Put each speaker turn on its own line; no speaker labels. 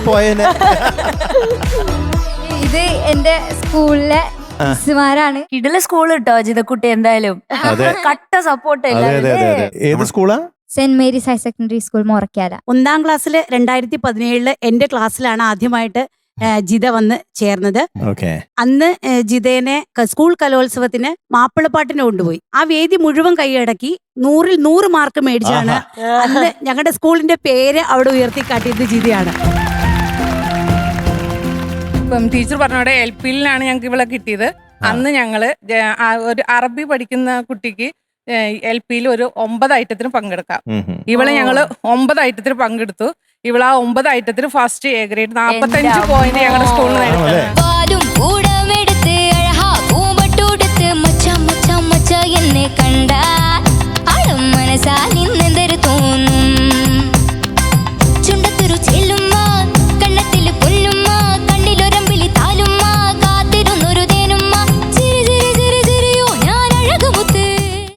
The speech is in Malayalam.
പോയേനെ.
ഇത് എന്റെ സ്കൂളിലെ മിസ്സുമാരാണ്.
കിടില സ്കൂൾ കിട്ടോ ജിതക്കുട്ടി, എന്തായാലും കട്ട സപ്പോർട്ട്.
ഏത് സ്കൂളാ?
Saint Mary's Higher Secondary School Morakkala.
1ാം ക്ലാസ്സിൽ 2017 എന്റെ ക്ലാസ്സിലാണ് ആദ്യമായിട്ട് ജിത വന്ന് ചേർന്നത്. അന്ന് ജിതേനെ സ്കൂൾ കലോത്സവത്തിന് മാപ്പിളപ്പാട്ടിന് കൊണ്ടുപോയി. ആ വേദി മുഴുവൻ കൈയടക്കി 100-ൽ 100 മാർക്ക് മേടിച്ചാണ് അന്ന് ഞങ്ങളുടെ സ്കൂളിന്റെ പേര് അവിടെ ഉയർത്തിക്കാട്ടിയത് ജിതയാണ്.
ഇപ്പം ടീച്ചർ പറഞ്ഞോടെ LP-യിലാണ് ഞങ്ങൾക്ക് ഇവളെ കിട്ടിയത്. അന്ന് ഞങ്ങള് ഒരു അറബി പഠിക്കുന്ന കുട്ടിക്ക് LP-യിൽ ഒരു 9 ഐറ്റത്തിന് പങ്കെടുക്കാം. ഇവളെ ഞങ്ങള് 9 ഐറ്റത്തിന് പങ്കെടുത്തു. ഇവളാ 9 ഐറ്റത്തിന് ഫസ്റ്റ് A ഗ്രേഡ് 45 പോയിന്റ് ഞങ്ങളുടെ സ്കൂളിൽ നിന്ന്